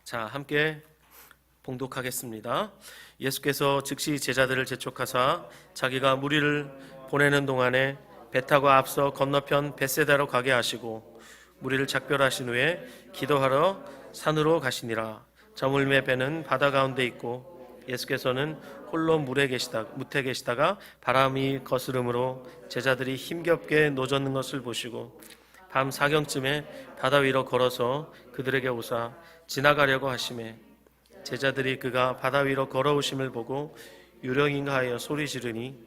자, 함께 봉독하겠습니다. 예수께서 즉시 제자들을 재촉하사 자기가 무리를 보내는 동안에 배 타고 앞서 건너편 벳세다로 가게 하시고 무리를 작별하신 후에 기도하러 산으로 가시니라. 저물매 배는 바다 가운데 있고 예수께서는 홀로 무태 계시다가 바람이 거스름으로 제자들이 힘겹게 노젓는 것을 보시고 밤 사경쯤에 바다 위로 걸어서 그들에게 오사 지나가려고 하시매 제자들이 그가 바다 위로 걸어오심을 보고 유령인가 하여 소리 지르니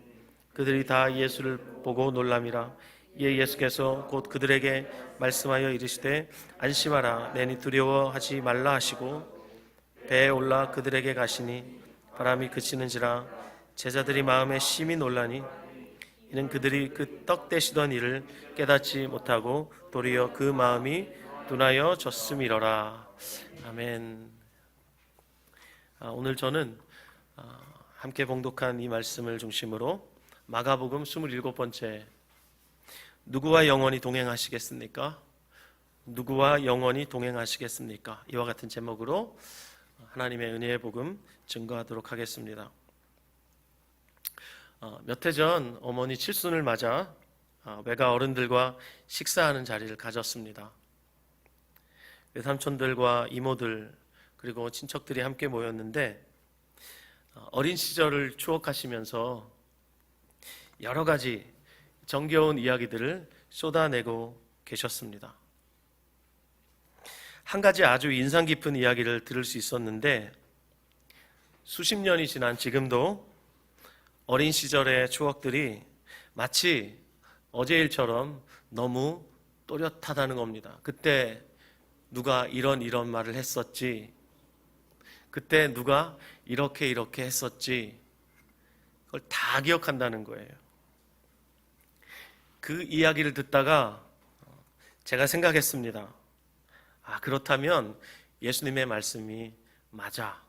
그들이 다 예수를 보고 놀람이라. 이에 예수께서 곧 그들에게 말씀하여 이르시되 안심하라 내니 두려워하지 말라 하시고 배에 올라 그들에게 가시니 바람이 그치는지라. 제자들이 마음에 심히 놀라니 이는 그들이 그 떡 떼시던 일을 깨닫지 못하고 도리어 그 마음이 둔하여 졌음이로라. 아멘. 오늘 저는 함께 봉독한 이 말씀을 중심으로 마가복음 27번째 누구와 영원히 동행하시겠습니까? 누구와 영원히 동행하시겠습니까? 이와 같은 제목으로 하나님의 은혜의 복음 증거하도록 하겠습니다. 몇 해 전 어머니 칠순을 맞아 외가 어른들과 식사하는 자리를 가졌습니다. 외삼촌들과 이모들 그리고 친척들이 함께 모였는데 어린 시절을 추억하시면서 여러 가지 정겨운 이야기들을 쏟아내고 계셨습니다. 한 가지 아주 인상 깊은 이야기를 들을 수 있었는데 수십 년이 지난 지금도 어린 시절의 추억들이 마치 어제 일처럼 너무 또렷하다는 겁니다. 그때 누가 이런 말을 했었지, 그때 누가 이렇게 했었지, 그걸 다 기억한다는 거예요. 그 이야기를 듣다가 제가 생각했습니다. 그렇다면 예수님의 말씀이 맞아.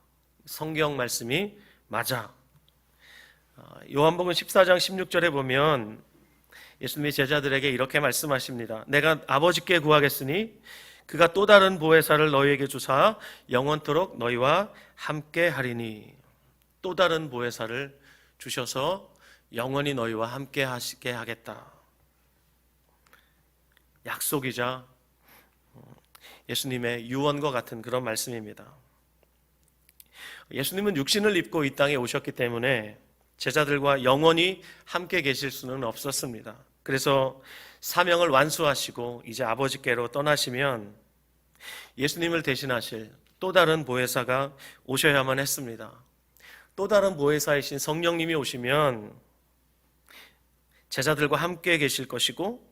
성경 말씀이 맞아. 요한복음 14장 16절에 보면 예수님이 제자들에게 이렇게 말씀하십니다. 내가 아버지께 구하겠으니 그가 또 다른 보혜사를 너희에게 주사 영원토록 너희와 함께 하리니. 또 다른 보혜사를 주셔서 영원히 너희와 함께 하시게 하겠다. 약속이자 예수님의 유언과 같은 그런 말씀입니다. 예수님은 육신을 입고 이 땅에 오셨기 때문에 제자들과 영원히 함께 계실 수는 없었습니다. 그래서 사명을 완수하시고 이제 아버지께로 떠나시면 예수님을 대신하실 또 다른 보혜사가 오셔야만 했습니다. 또 다른 보혜사이신 성령님이 오시면 제자들과 함께 계실 것이고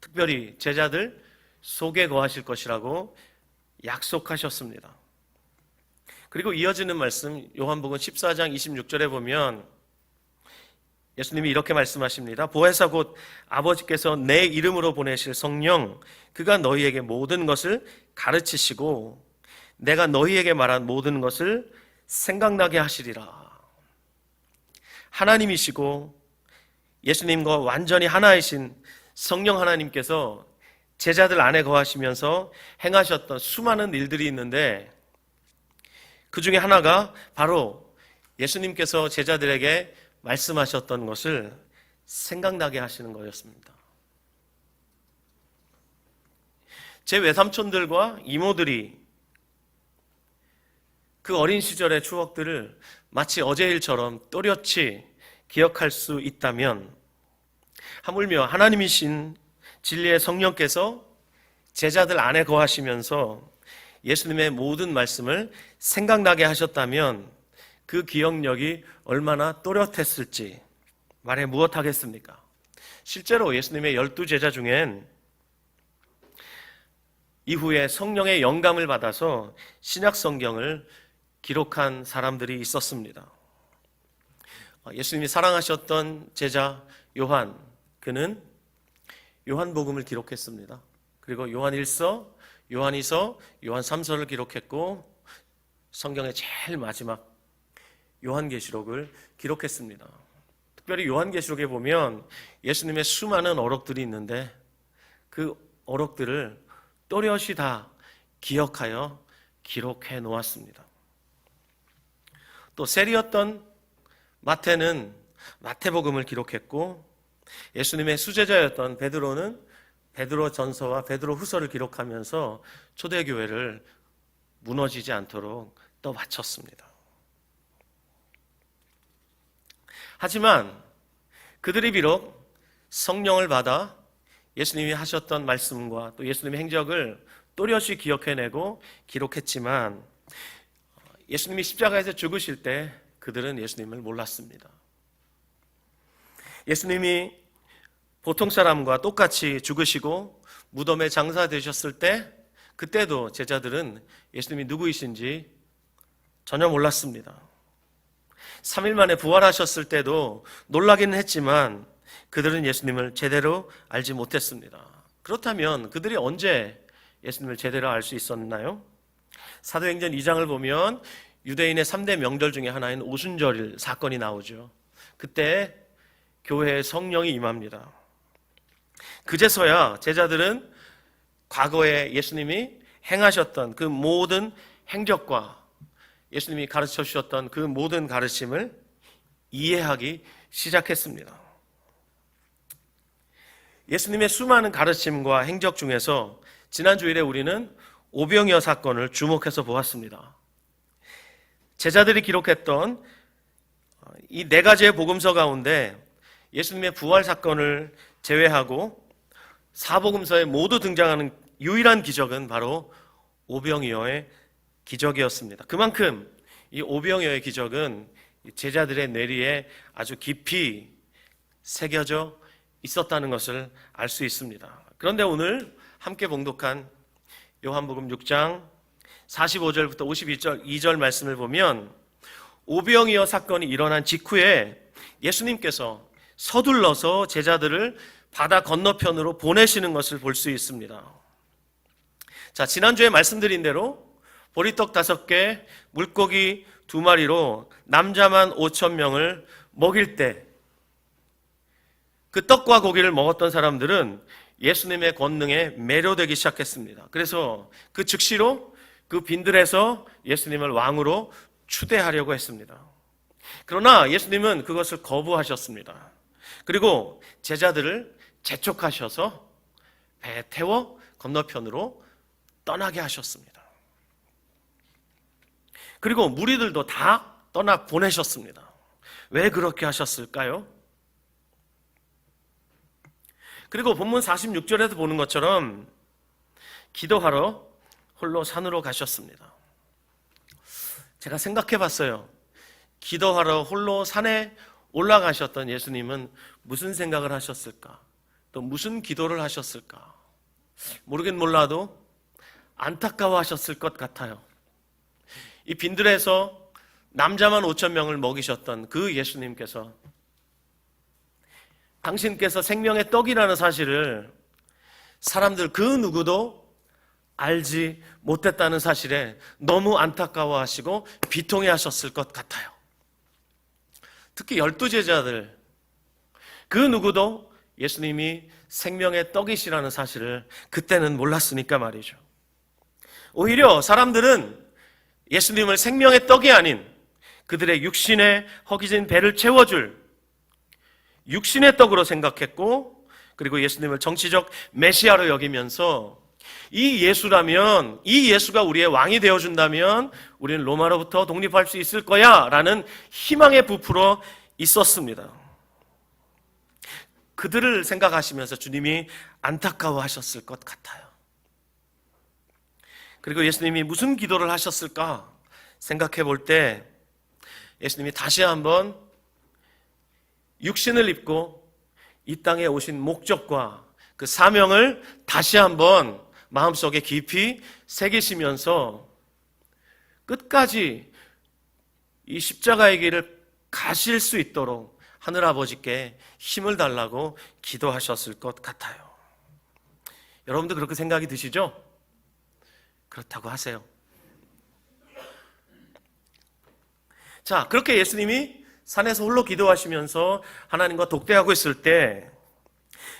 특별히 제자들 속에 거하실 것이라고 약속하셨습니다. 그리고 이어지는 말씀 요한복음 14장 26절에 보면 예수님이 이렇게 말씀하십니다. 보혜사 곧 아버지께서 내 이름으로 보내실 성령 그가 너희에게 모든 것을 가르치시고 내가 너희에게 말한 모든 것을 생각나게 하시리라. 하나님이시고 예수님과 완전히 하나이신 성령 하나님께서 제자들 안에 거하시면서 행하셨던 수많은 일들이 있는데 그 중에 하나가 바로 예수님께서 제자들에게 말씀하셨던 것을 생각나게 하시는 거였습니다. 제 외삼촌들과 이모들이 그 어린 시절의 추억들을 마치 어제 일처럼 또렷이 기억할 수 있다면 하물며 하나님이신 진리의 성령께서 제자들 안에 거하시면서 예수님의 모든 말씀을 생각나게 하셨다면 그 기억력이 얼마나 또렷했을지 말해 무엇하겠습니까? 실제로 예수님의 12제자 중엔 이후에 성령의 영감을 받아서 신약 성경을 기록한 사람들이 있었습니다. 예수님이 사랑하셨던 제자 요한, 그는 요한복음을 기록했습니다. 그리고 요한 1서, 요한 2서, 요한 3서를 기록했고 성경의 제일 마지막 요한계시록을 기록했습니다. 특별히 요한계시록에 보면 예수님의 수많은 어록들이 있는데 그 어록들을 또렷이 다 기억하여 기록해 놓았습니다. 또 세리였던 마태는 마태복음을 기록했고, 예수님의 수제자였던 베드로는 베드로전서와 베드로후서를 기록하면서 초대교회를 무너지지 않도록 떠받쳤습니다. 하지만 그들이 비록 성령을 받아 예수님이 하셨던 말씀과 또 예수님의 행적을 또렷이 기억해내고 기록했지만, 예수님이 십자가에서 죽으실 때 그들은 예수님을 몰랐습니다. 예수님이 보통 사람과 똑같이 죽으시고 무덤에 장사되셨을 때, 그때도 제자들은 예수님이 누구이신지 전혀 몰랐습니다. 3일 만에 부활하셨을 때도 놀라기는 했지만 그들은 예수님을 제대로 알지 못했습니다. 그렇다면 그들이 언제 예수님을 제대로 알 수 있었나요? 사도행전 2장을 보면 유대인의 3대 명절 중에 하나인 오순절 사건이 나오죠. 그때 교회에 성령이 임합니다. 그제서야 제자들은 과거에 예수님이 행하셨던 그 모든 행적과 예수님이 가르쳐 주셨던 그 모든 가르침을 이해하기 시작했습니다. 예수님의 수많은 가르침과 행적 중에서 지난 주일에 우리는 오병이어 사건을 주목해서 보았습니다. 제자들이 기록했던 이 4가지의 복음서 가운데 예수님의 부활 사건을 제외하고 사복음서에 모두 등장하는 유일한 기적은 바로 오병이어의 기적이었습니다. 그만큼 이 오병이어의 기적은 제자들의 뇌리에 아주 깊이 새겨져 있었다는 것을 알 수 있습니다. 그런데 오늘 함께 봉독한 요한복음 6장 45절부터 52절 말씀을 보면, 오병이어 사건이 일어난 직후에 예수님께서 서둘러서 제자들을 바다 건너편으로 보내시는 것을 볼 수 있습니다. 자, 지난주에 말씀드린 대로 보리떡 5개, 물고기 2마리로 남자만 5,000명을 먹일 때 그 떡과 고기를 먹었던 사람들은 예수님의 권능에 매료되기 시작했습니다. 그래서 그 즉시로 그 빈들에서 예수님을 왕으로 추대하려고 했습니다. 그러나 예수님은 그것을 거부하셨습니다. 그리고 제자들을 재촉하셔서 배에 태워 건너편으로 떠나게 하셨습니다. 그리고 무리들도 다 떠나 보내셨습니다. 왜 그렇게 하셨을까요? 그리고 본문 46절에서 보는 것처럼 기도하러 홀로 산으로 가셨습니다. 제가 생각해 봤어요. 기도하러 홀로 산에 올라가셨던 예수님은 무슨 생각을 하셨을까? 또 무슨 기도를 하셨을까? 모르긴 몰라도 안타까워하셨을 것 같아요. 이 빈들에서 남자만 5,000명을 먹이셨던 그 예수님께서 당신께서 생명의 떡이라는 사실을 사람들 그 누구도 알지 못했다는 사실에 너무 안타까워하시고 비통해하셨을 것 같아요. 특히 12제자들, 그 누구도 예수님이 생명의 떡이시라는 사실을 그때는 몰랐으니까 말이죠. 오히려 사람들은 예수님을 생명의 떡이 아닌 그들의 육신에 허기진 배를 채워줄 육신의 떡으로 생각했고, 그리고 예수님을 정치적 메시아로 여기면서 이 예수라면, 이 예수가 우리의 왕이 되어준다면 우리는 로마로부터 독립할 수 있을 거야 라는 희망에 부풀어 있었습니다. 그들을 생각하시면서 주님이 안타까워하셨을 것 같아요. 그리고 예수님이 무슨 기도를 하셨을까 생각해 볼 때 예수님이 다시 한번 육신을 입고 이 땅에 오신 목적과 그 사명을 다시 한번 마음속에 깊이 새기시면서 끝까지 이 십자가의 길을 가실 수 있도록 하늘아버지께 힘을 달라고 기도하셨을 것 같아요. 여러분도 그렇게 생각이 드시죠? 그렇다고 하세요. 자, 그렇게 예수님이 산에서 홀로 기도하시면서 하나님과 독대하고 있을 때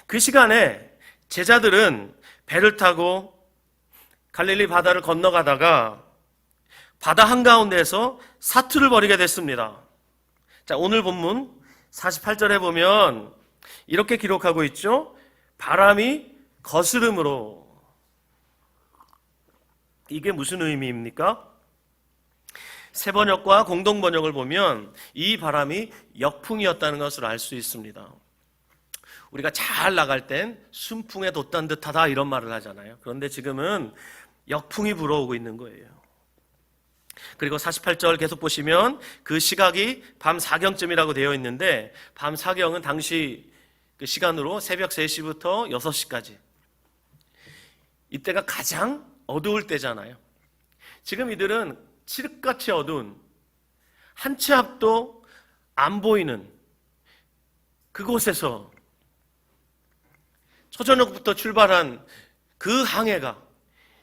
그 시간에 제자들은 배를 타고 갈릴리 바다를 건너가다가 바다 한가운데에서 사투를 벌이게 됐습니다. 자, 오늘 본문 48절에 보면 이렇게 기록하고 있죠. 바람이 거스름으로. 이게 무슨 의미입니까? 새 번역과 공동 번역을 보면 이 바람이 역풍이었다는 것을 알 수 있습니다. 우리가 잘 나갈 땐 순풍에 돛단 듯하다 이런 말을 하잖아요. 그런데 지금은 역풍이 불어오고 있는 거예요. 그리고 48절 계속 보시면 그 시각이 밤 4경쯤이라고 되어 있는데 밤 4경은 당시 그 시간으로 새벽 3시부터 6시까지. 이때가 가장 어두울 때잖아요. 지금 이들은 칠흑같이 어두운 한 치 앞도 안 보이는 그곳에서 초저녁부터 출발한 그 항해가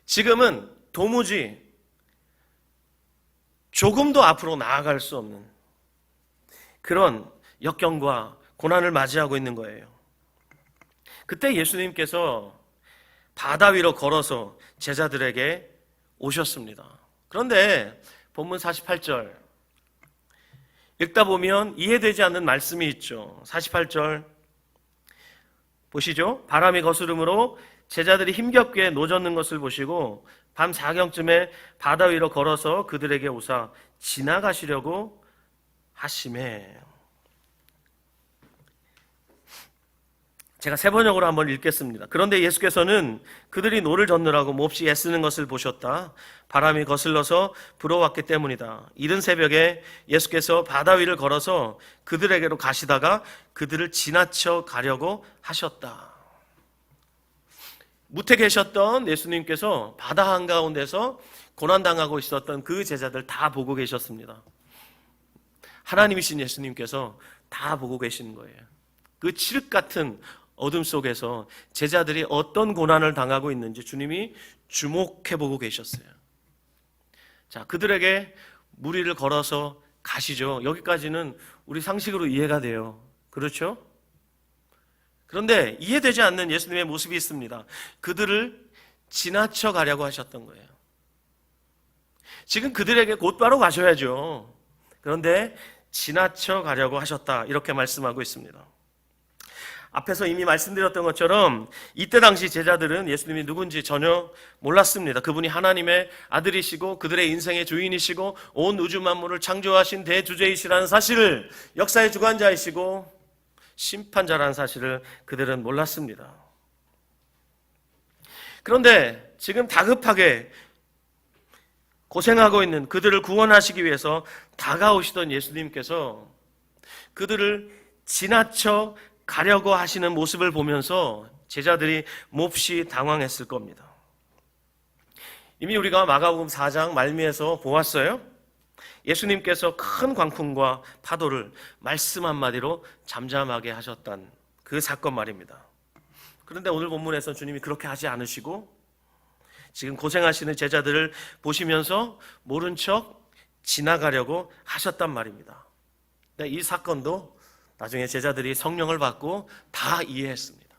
지금은 도무지 조금도 앞으로 나아갈 수 없는 그런 역경과 고난을 맞이하고 있는 거예요. 그때 예수님께서 바다 위로 걸어서 제자들에게 오셨습니다. 그런데 본문 48절 읽다 보면 이해되지 않는 말씀이 있죠. 48절 보시죠. 바람이 거스름으로 제자들이 힘겹게 노젓는 것을 보시고 밤 4경쯤에 바다 위로 걸어서 그들에게 오사 지나가시려고 하시매. 제가 세 번역으로 한번 읽겠습니다. 그런데 예수께서는 그들이 노를 젓느라고 몹시 애쓰는 것을 보셨다. 바람이 거슬러서 불어왔기 때문이다. 이른 새벽에 예수께서 바다 위를 걸어서 그들에게로 가시다가 그들을 지나쳐 가려고 하셨다. 무태 계셨던 예수님께서 바다 한가운데서 고난당하고 있었던 그 제자들 다 보고 계셨습니다. 하나님이신 예수님께서 다 보고 계신 거예요. 그 칠흑 같은 어둠 속에서 제자들이 어떤 고난을 당하고 있는지 주님이 주목해 보고 계셨어요. 자, 그들에게 무리를 걸어서 가시죠. 여기까지는 우리 상식으로 이해가 돼요. 그렇죠? 그런데 이해되지 않는 예수님의 모습이 있습니다. 그들을 지나쳐 가려고 하셨던 거예요. 지금 그들에게 곧바로 가셔야죠. 그런데 지나쳐 가려고 하셨다. 이렇게 말씀하고 있습니다. 앞에서 이미 말씀드렸던 것처럼 이때 당시 제자들은 예수님이 누군지 전혀 몰랐습니다. 그분이 하나님의 아들이시고 그들의 인생의 주인이시고 온 우주 만물을 창조하신 대주제이시라는 사실을, 역사의 주관자이시고 심판자라는 사실을 그들은 몰랐습니다. 그런데 지금 다급하게 고생하고 있는 그들을 구원하시기 위해서 다가오시던 예수님께서 그들을 지나쳐 가려고 하시는 모습을 보면서 제자들이 몹시 당황했을 겁니다. 이미 우리가 마가복음 4장 말미에서 보았어요. 예수님께서 큰 광풍과 파도를 말씀 한마디로 잠잠하게 하셨던 그 사건 말입니다. 그런데 오늘 본문에서 주님이 그렇게 하지 않으시고 지금 고생하시는 제자들을 보시면서 모른 척 지나가려고 하셨단 말입니다. 이 사건도 나중에 제자들이 성령을 받고 다 이해했습니다.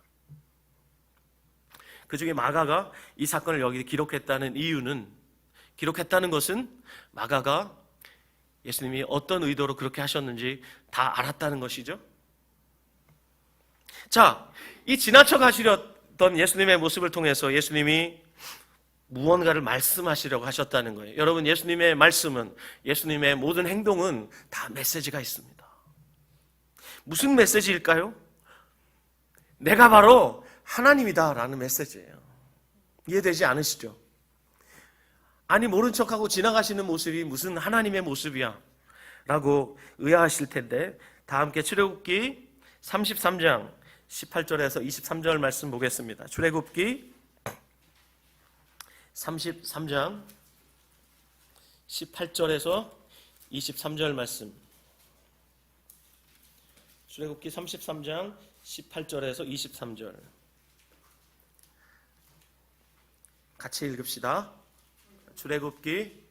그 중에 마가가 이 사건을 여기 기록했다는 이유는, 기록했다는 것은 마가가 예수님이 어떤 의도로 그렇게 하셨는지 다 알았다는 것이죠. 자, 이 지나쳐 가시려던 예수님의 모습을 통해서 예수님이 무언가를 말씀하시려고 하셨다는 거예요. 여러분, 예수님의 말씀은, 예수님의 모든 행동은 다 메시지가 있습니다. 무슨 메시지일까요? 내가 바로 하나님이다 라는 메시지예요. 이해되지 않으시죠? 아니, 모른 척하고 지나가시는 모습이 무슨 하나님의 모습이야 라고 의아하실 텐데, 다 함께 출애굽기 33장 18절에서 23절 말씀 보겠습니다. 출애굽기 33장 18절에서 23절 말씀. 출애굽기 33장 18절에서 23절 같이 읽읍시다. 출애굽기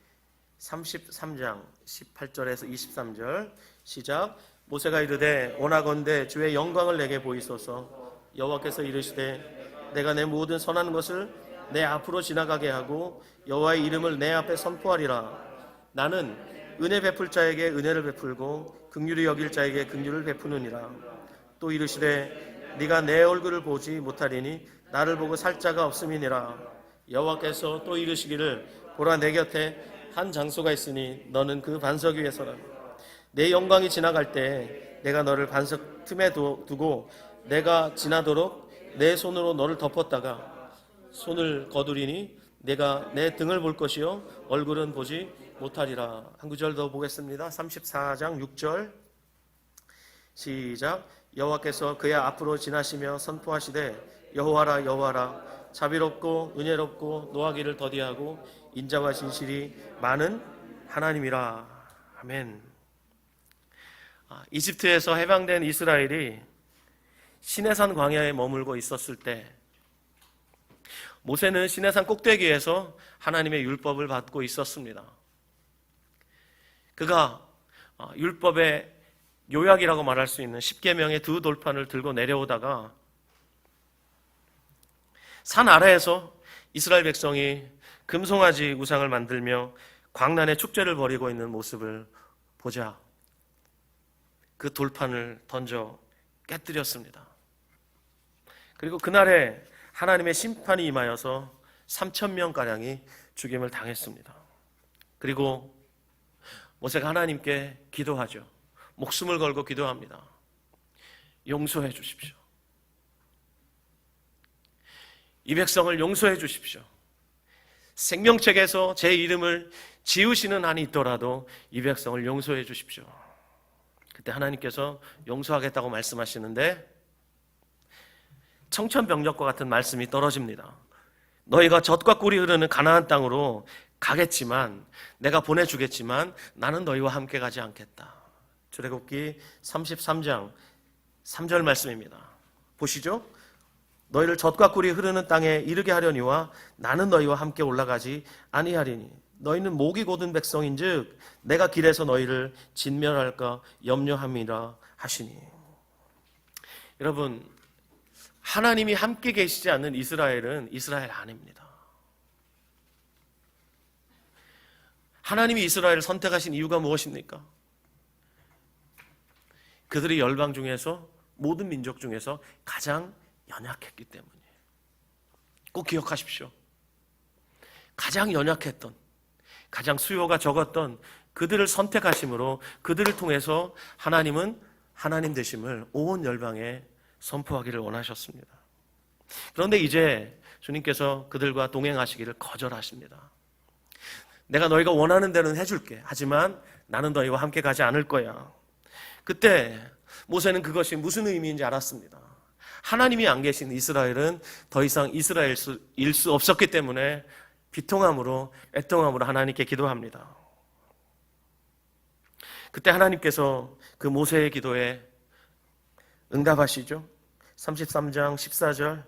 33장 18절에서 23절 시작. 모세가 이르되 원하건대 주의 영광을 내게 보이소서. 여호와께서 이르시되 내가 내 모든 선한 것을 내 앞으로 지나가게 하고 여호와의 이름을 내 앞에 선포하리라. 나는 은혜 베풀 자에게 은혜를 베풀고 긍휼히 여길 자에게 긍휼을 베푸느니라. 또 이르시되 네가 내 얼굴을 보지 못하리니 나를 보고 살 자가 없음이니라. 여호와께서 또 이르시기를 보라, 내 곁에 한 장소가 있으니 너는 그 반석 위에 서라. 내 영광이 지나갈 때 내가 너를 반석 틈에 두고 내가 지나도록 내 손으로 너를 덮었다가 손을 거두리니 내가 내 등을 볼 것이요 얼굴은 보지 못하리라. 한 구절 더 보겠습니다. 34장 6절 시작. 여호와께서 그의 앞으로 지나시며 선포하시되 여호와라 여호와라, 자비롭고 은혜롭고 노하기를 더디하고 인자와 진실이 많은 하나님이라. 아멘. 이집트에서 해방된 이스라엘이 시내산 광야에 머물고 있었을 때 모세는 시내산 꼭대기에서 하나님의 율법을 받고 있었습니다. 그가 율법의 요약이라고 말할 수 있는 10계명의 두 돌판을 들고 내려오다가 산 아래에서 이스라엘 백성이 금송아지 우상을 만들며 광란의 축제를 벌이고 있는 모습을 보자 그 돌판을 던져 깨뜨렸습니다. 그리고 그날에 하나님의 심판이 임하여서 3,000명가량이 죽임을 당했습니다. 그리고 모세가 하나님께 기도하죠. 목숨을 걸고 기도합니다. 용서해 주십시오. 이 백성을 용서해 주십시오. 생명책에서 제 이름을 지우시는 한이 있더라도 이 백성을 용서해 주십시오. 그때 하나님께서 용서하겠다고 말씀하시는데 청천벽력과 같은 말씀이 떨어집니다. 너희가 젖과 꿀이 흐르는 가나안 땅으로 가겠지만, 내가 보내주겠지만 나는 너희와 함께 가지 않겠다. 출애굽기 33장 3절 말씀입니다. 보시죠. 너희를 젖과 꿀이 흐르는 땅에 이르게 하려니와 나는 너희와 함께 올라가지 아니하리니 너희는 목이 곧은 백성인즉 내가 길에서 너희를 진멸할까 염려함이라 하시니. 여러분, 하나님이 함께 계시지 않는 이스라엘은 이스라엘 아닙니다. 하나님이 이스라엘을 선택하신 이유가 무엇입니까? 그들이 열방 중에서, 모든 민족 중에서 가장 연약했기 때문이에요. 꼭 기억하십시오. 가장 연약했던, 가장 수요가 적었던 그들을 선택하심으로 그들을 통해서 하나님은 하나님 되심을 온 열방에 선포하기를 원하셨습니다. 그런데 이제 주님께서 그들과 동행하시기를 거절하십니다. 내가 너희가 원하는 대로는 해줄게. 하지만 나는 너희와 함께 가지 않을 거야. 그때 모세는 그것이 무슨 의미인지 알았습니다. 하나님이 안 계신 이스라엘은 더 이상 이스라엘일 수 없었기 때문에 비통함으로, 애통함으로 하나님께 기도합니다. 그때 하나님께서 그 모세의 기도에 응답하시죠. 33장 14절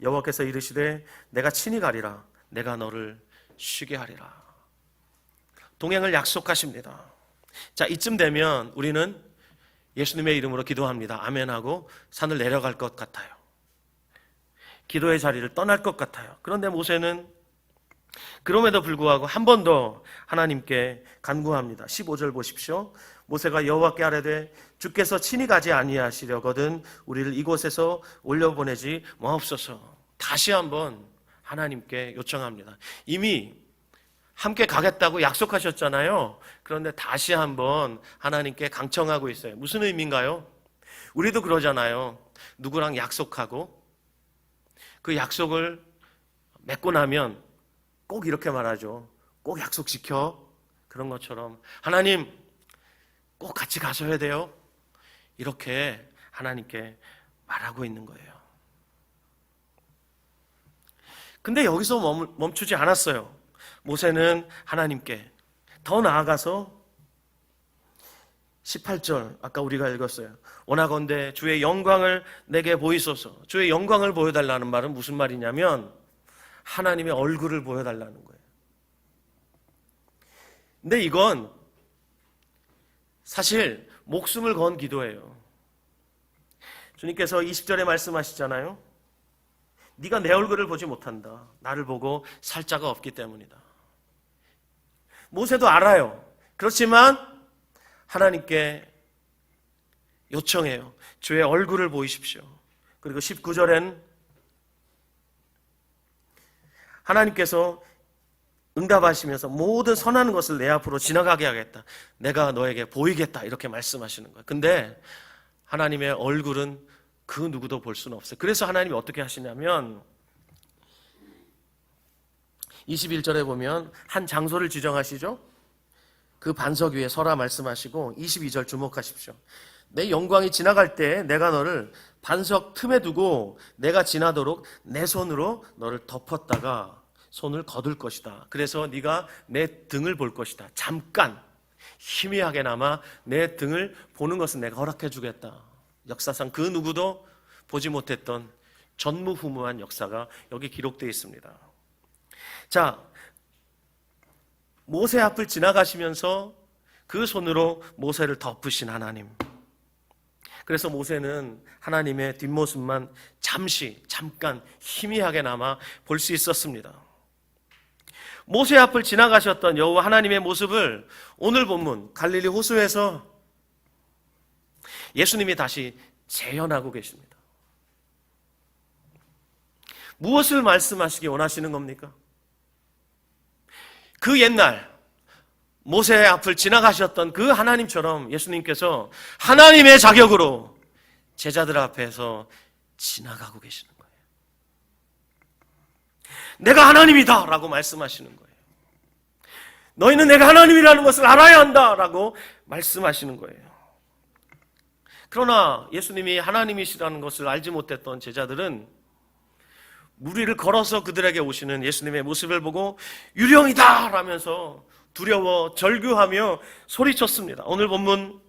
여호와께서 이르시되 내가 친히 가리라. 내가 너를 쉬게 하리라. 동행을 약속하십니다. 자, 이쯤 되면 우리는 예수님의 이름으로 기도합니다. 아멘하고 산을 내려갈 것 같아요. 기도의 자리를 떠날 것 같아요. 그런데 모세는 그럼에도 불구하고 한 번 더 하나님께 간구합니다. 15절 보십시오. 모세가 여호와께 아뢰되 주께서 친히 가지 아니하시려거든 우리를 이곳에서 올려보내지 마옵소서. 다시 한번 하나님께 요청합니다. 이미 함께 가겠다고 약속하셨잖아요. 그런데 다시 한번 하나님께 강청하고 있어요. 무슨 의미인가요? 우리도 그러잖아요. 누구랑 약속하고 그 약속을 맺고 나면 꼭 이렇게 말하죠. 꼭 약속 지켜. 그런 것처럼 하나님 꼭 같이 가셔야 돼요. 이렇게 하나님께 말하고 있는 거예요. 근데 여기서 멈추지 않았어요. 모세는 하나님께 더 나아가서 18절 아까 우리가 읽었어요. 원하건대 주의 영광을 내게 보이소서. 주의 영광을 보여달라는 말은 무슨 말이냐면 하나님의 얼굴을 보여달라는 거예요. 근데 이건 사실 목숨을 건 기도예요. 주님께서 20절에 말씀하시잖아요. 네가 내 얼굴을 보지 못한다. 나를 보고 살 자가 없기 때문이다. 모세도 알아요. 그렇지만 하나님께 요청해요. 주의 얼굴을 보이십시오. 그리고 19절엔 하나님께서 응답하시면서 모든 선한 것을 내 앞으로 지나가게 하겠다. 내가 너에게 보이겠다. 이렇게 말씀하시는 거예요. 근데 하나님의 얼굴은 그 누구도 볼 수는 없어요. 그래서 하나님이 어떻게 하시냐면 21절에 보면 한 장소를 지정하시죠. 그 반석 위에 서라 말씀하시고 22절 주목하십시오. 내 영광이 지나갈 때 내가 너를 반석 틈에 두고 내가 지나도록 내 손으로 너를 덮었다가 손을 거둘 것이다. 그래서 네가 내 등을 볼 것이다. 잠깐 희미하게나마 내 등을 보는 것은 내가 허락해 주겠다. 역사상 그 누구도 보지 못했던 전무후무한 역사가 여기 기록되어 있습니다. 자, 모세 앞을 지나가시면서 그 손으로 모세를 덮으신 하나님. 그래서 모세는 하나님의 뒷모습만 잠깐 희미하게나마 볼 수 있었습니다. 모세 앞을 지나가셨던 여호와 하나님의 모습을 오늘 본문 갈릴리 호수에서 예수님이 다시 재현하고 계십니다. 무엇을 말씀하시기 원하시는 겁니까? 그 옛날 모세 앞을 지나가셨던 그 하나님처럼 예수님께서 하나님의 자격으로 제자들 앞에서 지나가고 계시는 거예요. 내가 하나님이다 라고 말씀하시는 거예요. 너희는 내가 하나님이라는 것을 알아야 한다 라고 말씀하시는 거예요. 그러나 예수님이 하나님이시라는 것을 알지 못했던 제자들은 무리를 걸어서 그들에게 오시는 예수님의 모습을 보고 유령이다 라면서 두려워 절규하며 소리쳤습니다. 오늘 본문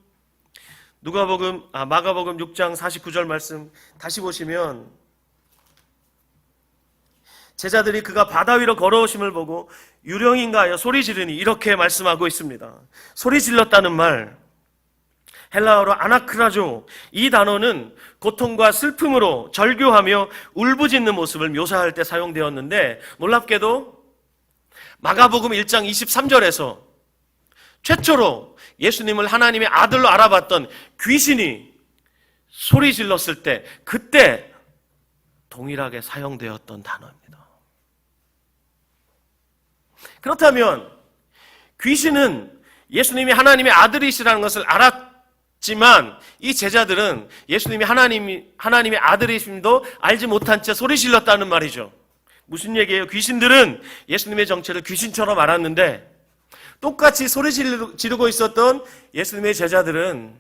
마가복음 6장 49절 말씀 다시 보시면 제자들이 그가 바다 위로 걸어오심을 보고 유령인가 하여 소리 지르니 이렇게 말씀하고 있습니다. 소리 질렀다는 말, 헬라어로 아나크라조, 이 단어는 고통과 슬픔으로 절규하며 울부짖는 모습을 묘사할 때 사용되었는데 놀랍게도 마가복음 1장 23절에서 최초로 예수님을 하나님의 아들로 알아봤던 귀신이 소리 질렀을 때 그때 동일하게 사용되었던 단어입니다. 그렇다면 귀신은 예수님이 하나님의 아들이시라는 것을 알았지만 이 제자들은 예수님이 하나님의 아들이심도 알지 못한 채 소리 질렀다는 말이죠. 무슨 얘기예요? 귀신들은 예수님의 정체를 귀신처럼 알았는데 똑같이 소리 지르고 있었던 예수님의 제자들은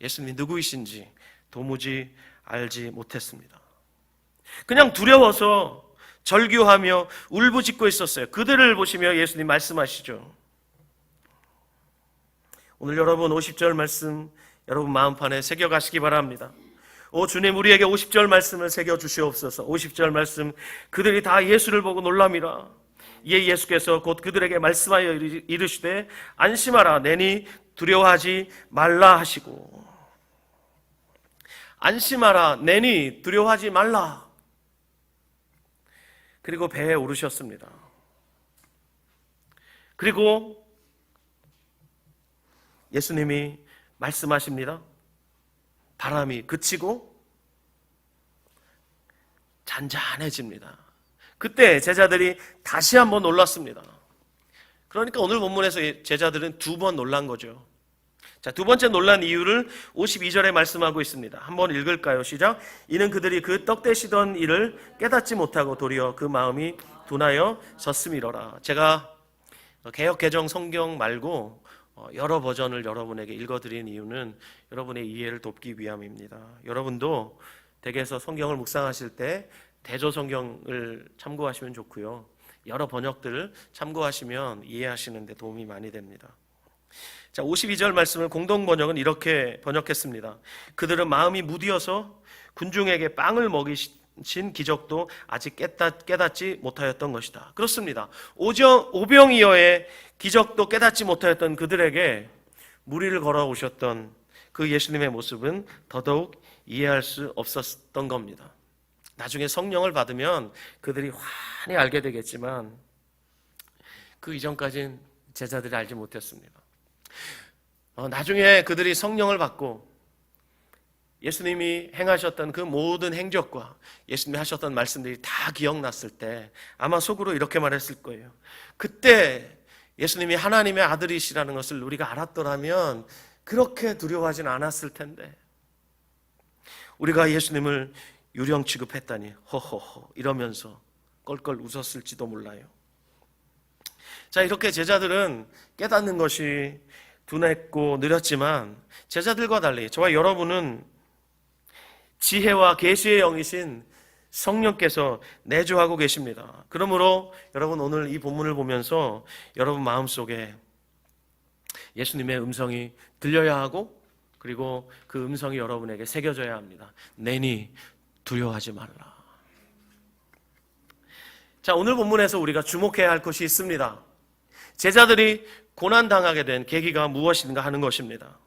예수님이 누구이신지 도무지 알지 못했습니다. 그냥 두려워서 절규하며 울부짖고 있었어요. 그들을 보시며 예수님 말씀하시죠. 오늘 여러분 50절 말씀 여러분 마음판에 새겨가시기 바랍니다. 오 주님 우리에게 50절 말씀을 새겨주시옵소서. 50절 말씀 그들이 다 예수를 보고 놀람이라. 이에 예수께서 곧 그들에게 말씀하여 이르시되 안심하라 내니 두려워하지 말라 하시고 안심하라 내니 두려워하지 말라. 그리고 배에 오르셨습니다. 그리고 예수님이 말씀하십니다. 바람이 그치고 잔잔해집니다. 그때 제자들이 다시 한번 놀랐습니다. 그러니까 오늘 본문에서 제자들은 두 번 놀란 거죠. 자, 두 번째 놀란 이유를 52절에 말씀하고 있습니다. 한번 읽을까요? 시작. 이는 그들이 그 떡 대시던 일을 깨닫지 못하고 도리어 그 마음이 둔하여 섰음이로라. 제가 개역 개정 성경 말고 여러 버전을 여러분에게 읽어드린 이유는 여러분의 이해를 돕기 위함입니다. 여러분도 댁에서 성경을 묵상하실 때 대조 성경을 참고하시면 좋고요. 여러 번역들을 참고하시면 이해하시는 데 도움이 많이 됩니다. 자, 52절 말씀을 공동 번역은 이렇게 번역했습니다. 그들은 마음이 무디어서 군중에게 빵을 먹이신 기적도 아직 깨닫지 못하였던 것이다. 그렇습니다. 오병이어의 기적도 깨닫지 못하였던 그들에게 무리를 걸어오셨던 그 예수님의 모습은 더더욱 이해할 수 없었던 겁니다. 나중에 성령을 받으면 그들이 환히 알게 되겠지만 그 이전까지는 제자들이 알지 못했습니다. 나중에 그들이 성령을 받고 예수님이 행하셨던 그 모든 행적과 예수님이 하셨던 말씀들이 다 기억났을 때 아마 속으로 이렇게 말했을 거예요. 그때 예수님이 하나님의 아들이시라는 것을 우리가 알았더라면 그렇게 두려워하진 않았을 텐데, 우리가 예수님을 유령 취급했다니 허허허 이러면서 껄껄 웃었을지도 몰라요. 자, 이렇게 제자들은 깨닫는 것이 둔했고 느렸지만 제자들과 달리 저와 여러분은 지혜와 계시의 영이신 성령께서 내주하고 계십니다. 그러므로 여러분, 오늘 이 본문을 보면서 여러분 마음속에 예수님의 음성이 들려야 하고, 그리고 그 음성이 여러분에게 새겨져야 합니다. 내니 두려워하지 말라. 자, 오늘 본문에서 우리가 주목해야 할 것이 있습니다. 제자들이 고난당하게 된 계기가 무엇인가 하는 것입니다.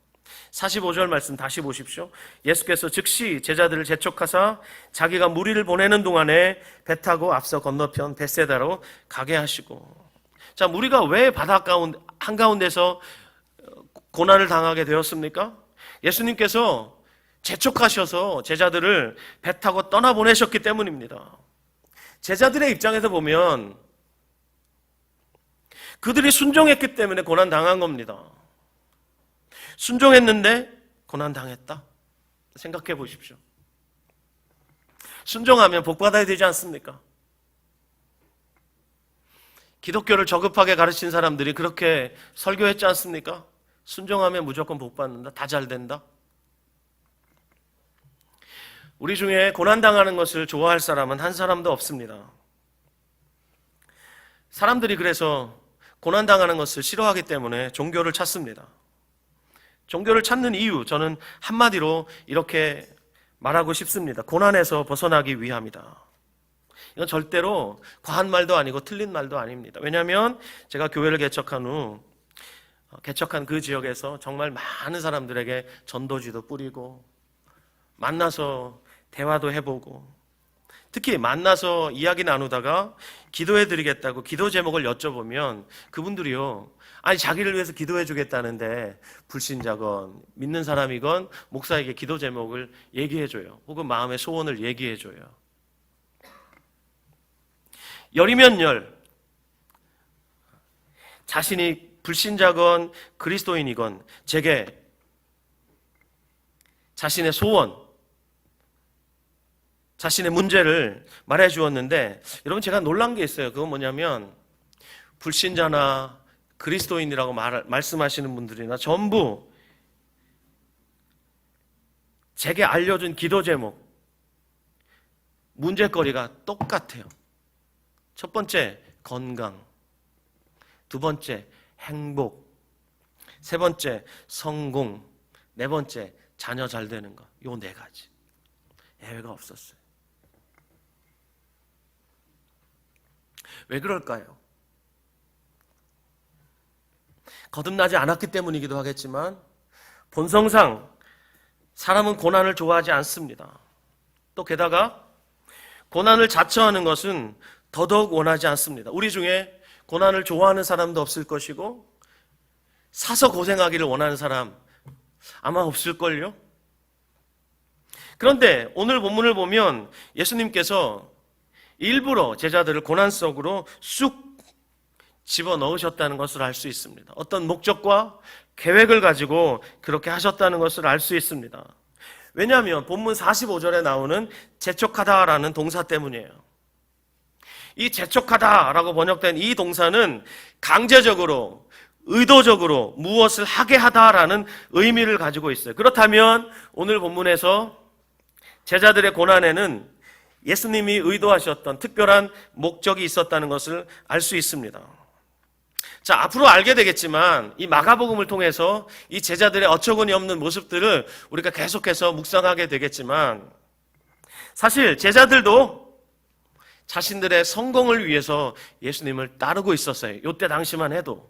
45절 말씀 다시 보십시오. 예수께서 즉시 제자들을 재촉하사 자기가 무리를 보내는 동안에 배 타고 앞서 건너편 벳세다로 가게 하시고. 자, 무리가 왜 바다 한가운데서 고난을 당하게 되었습니까? 예수님께서 재촉하셔서 제자들을 배 타고 떠나보내셨기 때문입니다. 제자들의 입장에서 보면 그들이 순종했기 때문에 고난 당한 겁니다. 순종했는데 고난 당했다? 생각해 보십시오. 순종하면 복 받아야 되지 않습니까? 기독교를 저급하게 가르친 사람들이 그렇게 설교했지 않습니까? 순종하면 무조건 복 받는다. 다 잘 된다. 우리 중에 고난 당하는 것을 좋아할 사람은 한 사람도 없습니다. 사람들이 그래서 고난 당하는 것을 싫어하기 때문에 종교를 찾습니다. 종교를 찾는 이유, 저는 한마디로 이렇게 말하고 싶습니다. 고난에서 벗어나기 위함이다. 이건 절대로 과한 말도 아니고 틀린 말도 아닙니다. 왜냐하면 제가 교회를 개척한 후 개척한 그 지역에서 정말 많은 사람들에게 전도지도 뿌리고 만나서 대화도 해보고, 특히 만나서 이야기 나누다가 기도해드리겠다고 기도 제목을 여쭤보면 그분들이요, 아니 자기를 위해서 기도해 주겠다는데 불신자건 믿는 사람이건 목사에게 기도 제목을 얘기해 줘요. 혹은 마음의 소원을 얘기해 줘요. 열이면 열, 자신이 불신자건 그리스도인이건 제게 자신의 소원, 자신의 문제를 말해 주었는데, 여러분 제가 놀란 게 있어요. 그건 뭐냐면 불신자나 그리스도인이라고 말씀하시는 분들이나 전부 제게 알려준 기도 제목, 문제거리가 똑같아요. 첫 번째, 건강. 두 번째, 행복. 세 번째, 성공. 네 번째, 자녀 잘 되는 것. 요 네 가지. 예외가 없었어요. 왜 그럴까요? 거듭나지 않았기 때문이기도 하겠지만 본성상 사람은 고난을 좋아하지 않습니다. 또 게다가 고난을 자처하는 것은 더더욱 원하지 않습니다. 우리 중에 고난을 좋아하는 사람도 없을 것이고 사서 고생하기를 원하는 사람 아마 없을걸요? 그런데 오늘 본문을 보면 예수님께서 일부러 제자들을 고난 속으로 쑥 집어넣으셨다는 것을 알 수 있습니다. 어떤 목적과 계획을 가지고 그렇게 하셨다는 것을 알 수 있습니다. 왜냐하면 본문 45절에 나오는 재촉하다라는 동사 때문이에요. 이 재촉하다라고 번역된 이 동사는 강제적으로, 의도적으로 무엇을 하게 하다라는 의미를 가지고 있어요. 그렇다면 오늘 본문에서 제자들의 고난에는 예수님이 의도하셨던 특별한 목적이 있었다는 것을 알 수 있습니다. 자, 앞으로 알게 되겠지만 이 마가복음을 통해서 이 제자들의 어처구니 없는 모습들을 우리가 계속해서 묵상하게 되겠지만, 사실 제자들도 자신들의 성공을 위해서 예수님을 따르고 있었어요. 이때 당시만 해도.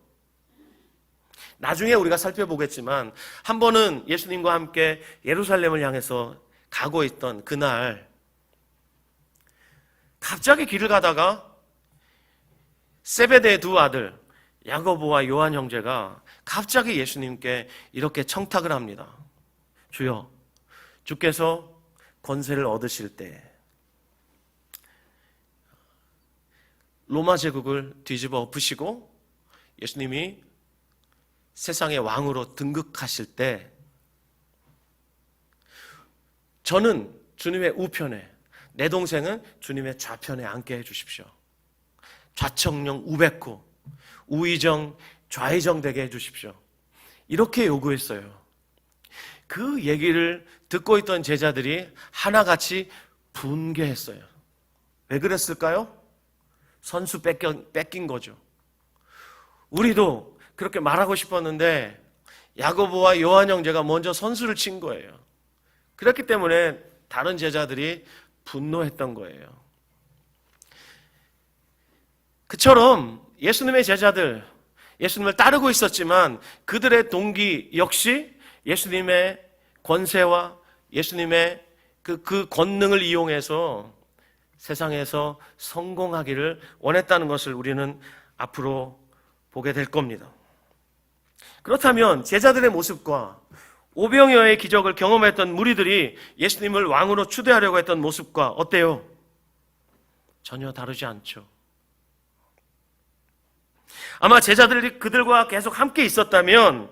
나중에 우리가 살펴보겠지만 한 번은 예수님과 함께 예루살렘을 향해서 가고 있던 그날 갑자기 길을 가다가 세베대의 두 아들 야고보와 요한 형제가 갑자기 예수님께 이렇게 청탁을 합니다. 주여, 주께서 권세를 얻으실 때 로마 제국을 뒤집어 엎으시고 예수님이 세상의 왕으로 등극하실 때 저는 주님의 우편에, 내 동생은 주님의 좌편에 앉게 해주십시오. 좌청령 우백호, 우의정 좌의정 되게 해주십시오. 이렇게 요구했어요. 그 얘기를 듣고 있던 제자들이 하나같이 분개했어요. 왜 그랬을까요? 선수 뺏긴 거죠. 우리도 그렇게 말하고 싶었는데 야고보와 요한 형제가 먼저 선수를 친 거예요. 그렇기 때문에 다른 제자들이 분노했던 거예요. 그처럼 예수님의 제자들, 예수님을 따르고 있었지만 그들의 동기 역시 예수님의 권세와 예수님의 그 권능을 이용해서 세상에서 성공하기를 원했다는 것을 우리는 앞으로 보게 될 겁니다. 그렇다면 제자들의 모습과 오병이어의 기적을 경험했던 무리들이 예수님을 왕으로 추대하려고 했던 모습과 어때요? 전혀 다르지 않죠. 아마 제자들이 그들과 계속 함께 있었다면,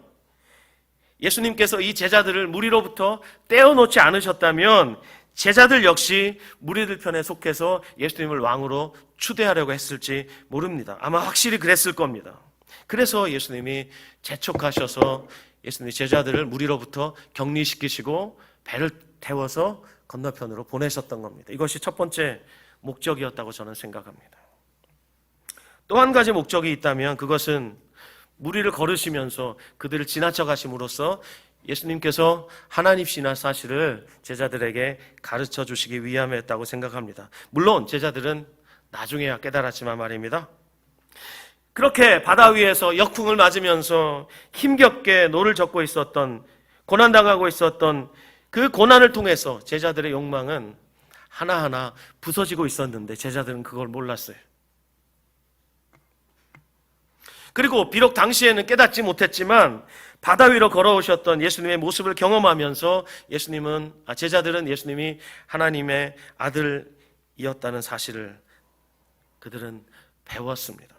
예수님께서 이 제자들을 무리로부터 떼어놓지 않으셨다면 제자들 역시 무리들 편에 속해서 예수님을 왕으로 추대하려고 했을지 모릅니다. 아마 확실히 그랬을 겁니다. 그래서 예수님이 재촉하셔서 예수님이 제자들을 무리로부터 격리시키시고 배를 태워서 건너편으로 보내셨던 겁니다. 이것이 첫 번째 목적이었다고 저는 생각합니다. 또 한 가지 목적이 있다면 그것은 무리를 걸으시면서 그들을 지나쳐 가심으로써 예수님께서 하나님이시나 사실을 제자들에게 가르쳐 주시기 위함이었다고 생각합니다. 물론 제자들은 나중에야 깨달았지만 말입니다. 그렇게 바다 위에서 역풍을 맞으면서 힘겹게 노를 젓고 있었던, 고난당하고 있었던 그 고난을 통해서 제자들의 욕망은 하나하나 부서지고 있었는데 제자들은 그걸 몰랐어요. 그리고 비록 당시에는 깨닫지 못했지만 바다 위로 걸어오셨던 예수님의 모습을 경험하면서 제자들은 예수님이 하나님의 아들이었다는 사실을 그들은 배웠습니다.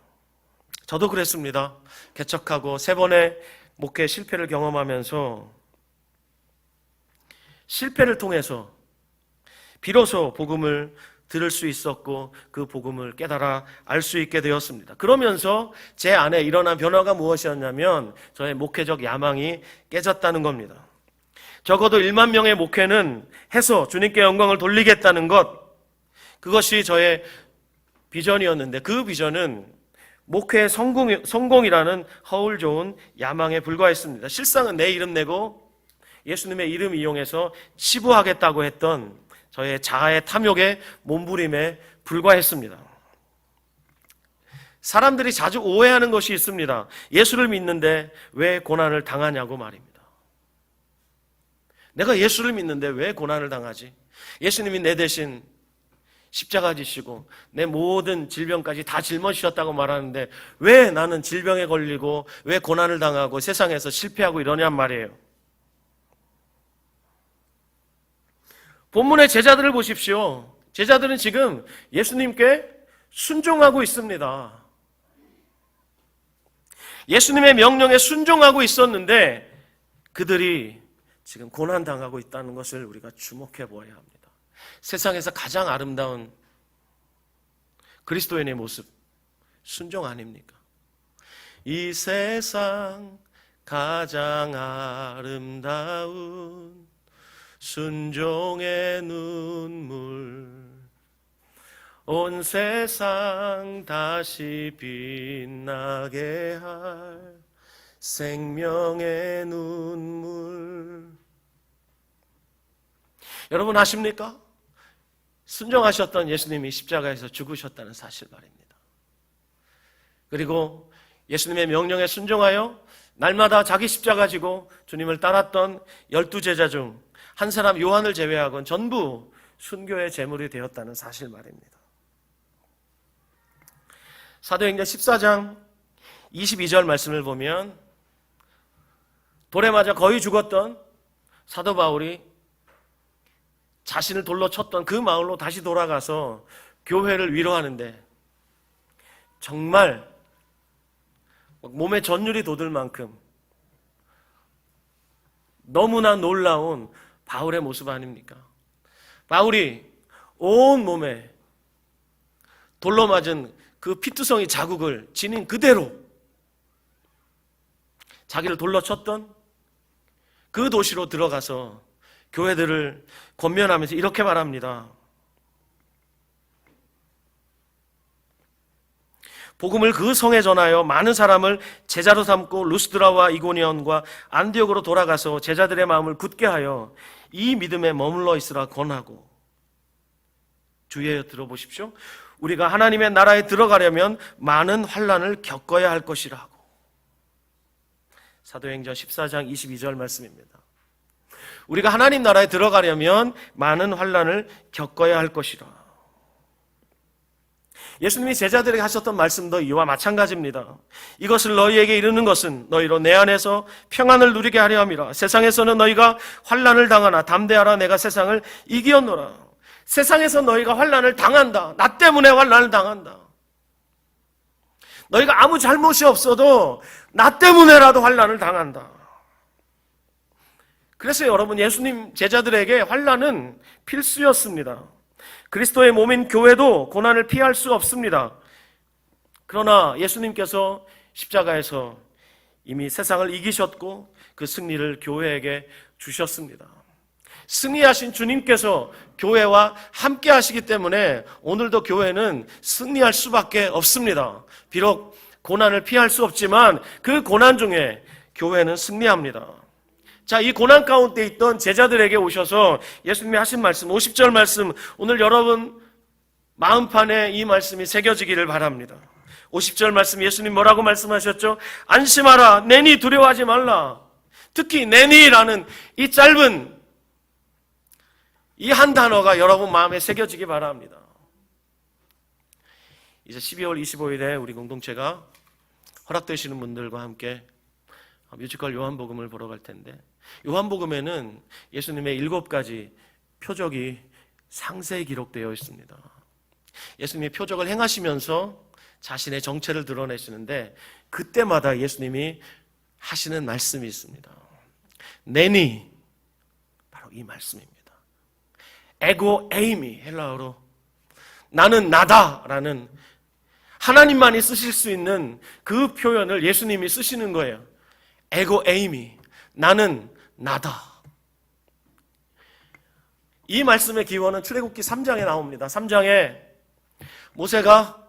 저도 그랬습니다. 개척하고 3번의 목회 실패를 경험하면서 실패를 통해서 비로소 복음을 들을 수 있었고 그 복음을 깨달아 알 수 있게 되었습니다. 그러면서 제 안에 일어난 변화가 무엇이었냐면 저의 목회적 야망이 깨졌다는 겁니다. 적어도 1만 명의 목회는 해서 주님께 영광을 돌리겠다는 것, 그것이 저의 비전이었는데 그 비전은 목회의 성공이라는 허울 좋은 야망에 불과했습니다. 실상은 내 이름 내고 예수님의 이름 이용해서 치부하겠다고 했던 저의 자아의 탐욕의 몸부림에 불과했습니다. 사람들이 자주 오해하는 것이 있습니다. 예수를 믿는데 왜 고난을 당하냐고 말입니다. 내가 예수를 믿는데 왜 고난을 당하지? 예수님이 내 대신 십자가 지시고 내 모든 질병까지 다 짊어지셨다고 말하는데 왜 나는 질병에 걸리고 왜 고난을 당하고 세상에서 실패하고 이러냔 말이에요. 본문의 제자들을 보십시오. 제자들은 지금 예수님께 순종하고 있습니다. 예수님의 명령에 순종하고 있었는데 그들이 지금 고난당하고 있다는 것을 우리가 주목해 보아야 합니다. 세상에서 가장 아름다운 그리스도인의 모습, 순종 아닙니까? 이 세상 가장 아름다운 순종의 눈물, 온 세상 다시 빛나게 할 생명의 눈물. 여러분 아십니까? 순종하셨던 예수님이 십자가에서 죽으셨다는 사실 말입니다. 그리고 예수님의 명령에 순종하여 날마다 자기 십자가 지고 주님을 따랐던 12제자 중 한 사람 요한을 제외하고는 전부 순교의 제물이 되었다는 사실 말입니다. 사도행전 14장 22절 말씀을 보면 돌에 맞아 거의 죽었던 사도 바울이 자신을 돌로 쳤던 그 마을로 다시 돌아가서 교회를 위로하는데 정말 몸에 전율이 돋을 만큼 너무나 놀라운 바울의 모습 아닙니까? 바울이 온 몸에 돌로 맞은 그 피투성이 자국을 지닌 그대로 자기를 돌로 쳤던 그 도시로 들어가서 교회들을 권면하면서 이렇게 말합니다. 복음을 그 성에 전하여 많은 사람을 제자로 삼고 루스드라와 이고니온과 안디옥으로 돌아가서 제자들의 마음을 굳게 하여 이 믿음에 머물러 있으라 권하고. 주의하여 들어보십시오. 우리가 하나님의 나라에 들어가려면 많은 환난을 겪어야 할 것이라고. 사도행전 14장 22절 말씀입니다. 우리가 하나님 나라에 들어가려면 많은 환난을 겪어야 할 것이라. 예수님이 제자들에게 하셨던 말씀도 이와 마찬가지입니다. 이것을 너희에게 이르는 것은 너희로 내 안에서 평안을 누리게 하려 함이라. 세상에서는 너희가 환난을 당하나 담대하라. 내가 세상을 이기었노라. 세상에서 너희가 환난을 당한다. 나 때문에 환난을 당한다. 너희가 아무 잘못이 없어도 나 때문에라도 환난을 당한다. 그래서 여러분, 예수님 제자들에게 환난은 필수였습니다. 그리스도의 몸인 교회도 고난을 피할 수 없습니다. 그러나 예수님께서 십자가에서 이미 세상을 이기셨고 그 승리를 교회에게 주셨습니다. 승리하신 주님께서 교회와 함께 하시기 때문에 오늘도 교회는 승리할 수밖에 없습니다. 비록 고난을 피할 수 없지만 그 고난 중에 교회는 승리합니다. 자, 이 고난 가운데 있던 제자들에게 오셔서 예수님이 하신 말씀, 50절 말씀, 오늘 여러분 마음판에 이 말씀이 새겨지기를 바랍니다. 50절 말씀, 예수님 뭐라고 말씀하셨죠? 안심하라, 내니 두려워하지 말라. 특히 내니라는 이 짧은 이 한 단어가 여러분 마음에 새겨지기 바랍니다. 이제 12월 25일에 우리 공동체가 허락되시는 분들과 함께 뮤지컬 요한복음을 보러 갈 텐데, 요한복음에는 예수님의 7가지 표적이 상세히 기록되어 있습니다. 예수님이 표적을 행하시면서 자신의 정체를 드러내시는데 그때마다 예수님이 하시는 말씀이 있습니다. 내니, 바로 이 말씀입니다. 에고 에이미, 헬라어로 나는 나다라는 하나님만이 쓰실 수 있는 그 표현을 예수님이 쓰시는 거예요. 에고 에이미, 나는 나다. 이 말씀의 기원은 출애굽기 3장에 나옵니다. 3장에 모세가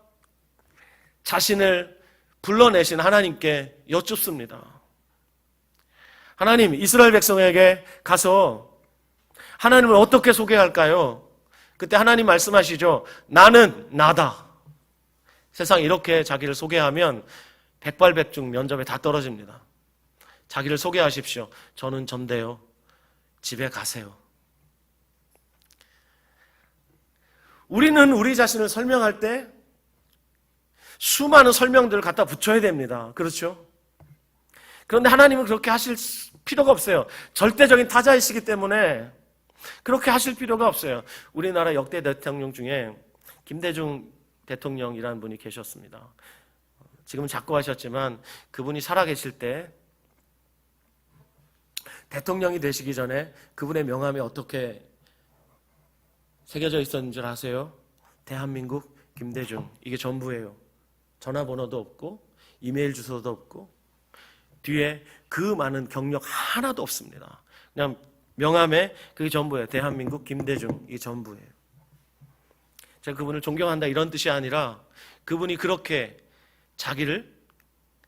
자신을 불러내신 하나님께 여쭙습니다. 하나님, 이스라엘 백성에게 가서 하나님을 어떻게 소개할까요? 그때 하나님 말씀하시죠. 나는 나다. 세상 이렇게 자기를 소개하면 백발백중 면접에 다 떨어집니다. 자기를 소개하십시오. 저는 전데요. 집에 가세요. 우리는 우리 자신을 설명할 때 수많은 설명들을 갖다 붙여야 됩니다. 그렇죠? 그런데 하나님은 그렇게 하실 필요가 없어요. 절대적인 타자이시기 때문에 그렇게 하실 필요가 없어요. 우리나라 역대 대통령 중에 김대중 대통령이라는 분이 계셨습니다. 지금은 작고하셨지만 그분이 살아계실 때 대통령이 되시기 전에 그분의 명함이 어떻게 새겨져 있었는 줄 아세요? 대한민국 김대중. 이게 전부예요. 전화번호도 없고 이메일 주소도 없고 뒤에 그 많은 경력 하나도 없습니다. 그냥 명함에 그게 전부예요. 대한민국 김대중. 이게 전부예요. 제가 그분을 존경한다 이런 뜻이 아니라 그분이 그렇게 자기를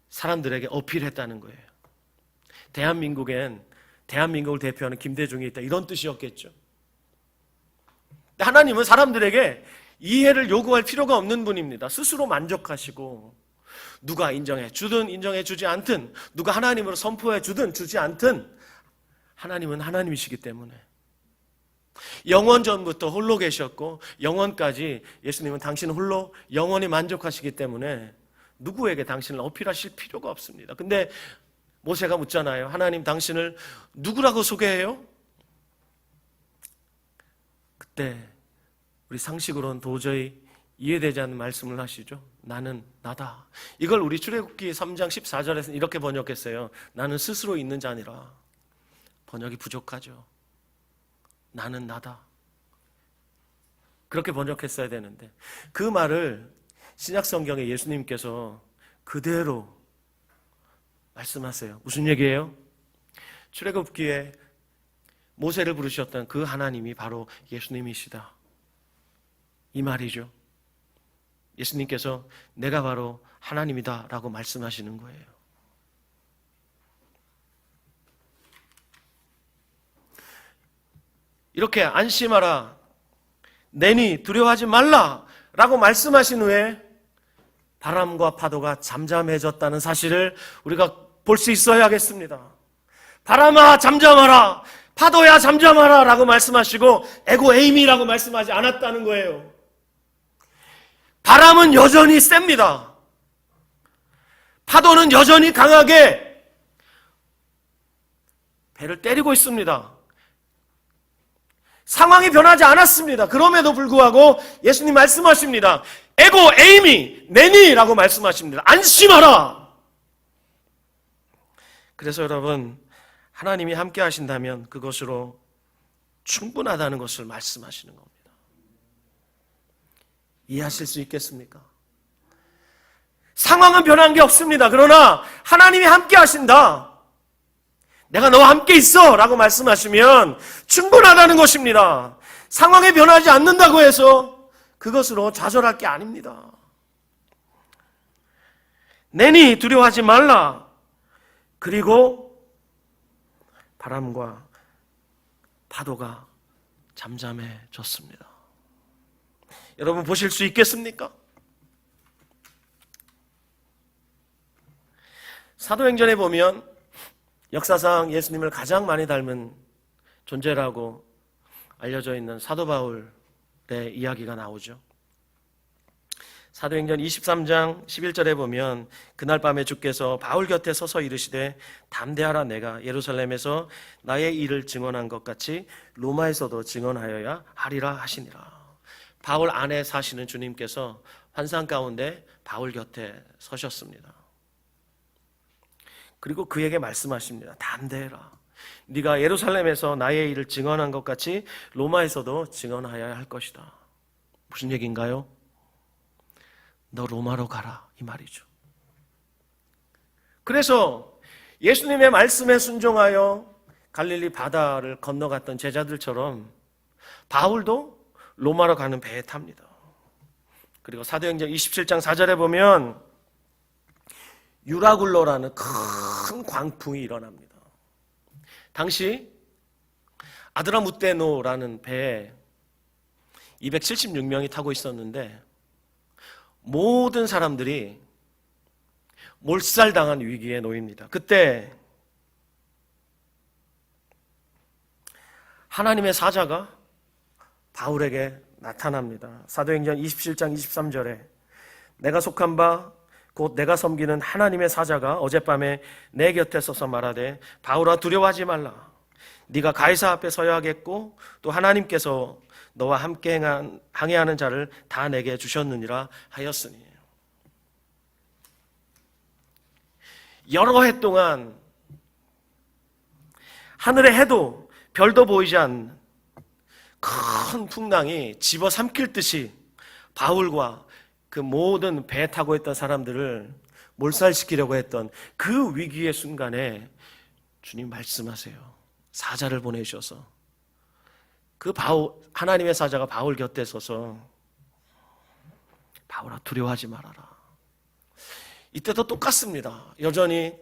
사람들에게 어필했다는 거예요. 대한민국을 대표하는 김대중이 있다 이런 뜻이었겠죠. 하나님은 사람들에게 이해를 요구할 필요가 없는 분입니다. 스스로 만족하시고 누가 인정해 주든 인정해 주지 않든 누가 하나님으로 선포해 주든 주지 않든 하나님은 하나님이시기 때문에 영원 전부터 홀로 계셨고 영원까지 예수님은 당신 홀로 영원히 만족하시기 때문에 누구에게 당신을 어필하실 필요가 없습니다. 근데 모세가 묻잖아요. 하나님, 당신을 누구라고 소개해요? 그때 우리 상식으로는 도저히 이해되지 않는 말씀을 하시죠. 나는 나다. 이걸 우리 출애굽기 3장 14절에서 이렇게 번역했어요. 나는 스스로 있는 자니라. 번역이 부족하죠. 나는 나다. 그렇게 번역했어야 되는데 그 말을 신약성경에 예수님께서 그대로 말씀하세요. 무슨 얘기예요? 출애굽기에 모세를 부르셨던 그 하나님이 바로 예수님이시다. 이 말이죠. 예수님께서 내가 바로 하나님이다 라고 말씀하시는 거예요. 이렇게 안심하라, 내니 두려워하지 말라 라고 말씀하신 후에 바람과 파도가 잠잠해졌다는 사실을 우리가 볼 수 있어야겠습니다. 바람아 잠잠하라, 파도야 잠잠하라 라고 말씀하시고 에고 에이미라고 말씀하지 않았다는 거예요. 바람은 여전히 셉니다. 파도는 여전히 강하게 배를 때리고 있습니다. 상황이 변하지 않았습니다. 그럼에도 불구하고 예수님 말씀하십니다. 에고 에이미 내니 라고 말씀하십니다. 안심하라. 그래서 여러분, 하나님이 함께 하신다면 그것으로 충분하다는 것을 말씀하시는 겁니다. 이해하실 수 있겠습니까? 상황은 변한 게 없습니다. 그러나 하나님이 함께 하신다, 내가 너와 함께 있어 라고 말씀하시면 충분하다는 것입니다. 상황이 변하지 않는다고 해서 그것으로 좌절할 게 아닙니다. 내니 두려워하지 말라. 그리고 바람과 파도가 잠잠해졌습니다. 여러분 보실 수 있겠습니까? 사도행전에 보면 역사상 예수님을 가장 많이 닮은 존재라고 알려져 있는 사도 바울의 이야기가 나오죠. 사도행전 23장 11절에 보면 그날 밤에 주께서 바울 곁에 서서 이르시되 담대하라, 내가 예루살렘에서 나의 일을 증언한 것 같이 로마에서도 증언하여야 하리라 하시니라. 바울 안에 사시는 주님께서 환상 가운데 바울 곁에 서셨습니다. 그리고 그에게 말씀하십니다. 담대해라. 네가 예루살렘에서 나의 일을 증언한 것 같이 로마에서도 증언하여야 할 것이다. 무슨 얘기인가요? 너 로마로 가라, 이 말이죠. 그래서 예수님의 말씀에 순종하여 갈릴리 바다를 건너갔던 제자들처럼 바울도 로마로 가는 배에 탑니다. 그리고 사도행전 27장 4절에 보면 유라굴로라는 큰 광풍이 일어납니다. 당시 아드라무테노라는 배에 276명이 타고 있었는데 모든 사람들이 몰살당한 위기에 놓입니다. 그때 하나님의 사자가 바울에게 나타납니다. 사도행전 27장 23절에 내가 속한 바 곧 내가 섬기는 하나님의 사자가 어젯밤에 내 곁에 서서 말하되 바울아 두려워하지 말라. 네가 가이사 앞에 서야 하겠고 또 하나님께서 너와 함께 항해하는 자를 다 내게 주셨느니라 하였으니. 여러 해 동안 하늘의 해도 별도 보이지 않는 큰 풍랑이 집어삼킬 듯이 바울과 그 모든 배 타고 있던 사람들을 몰살시키려고 했던 그 위기의 순간에 주님 말씀하세요. 사자를 보내셔서 그 하나님의 사자가 바울 곁에 서서 바울아 두려워하지 말아라. 이때도 똑같습니다. 여전히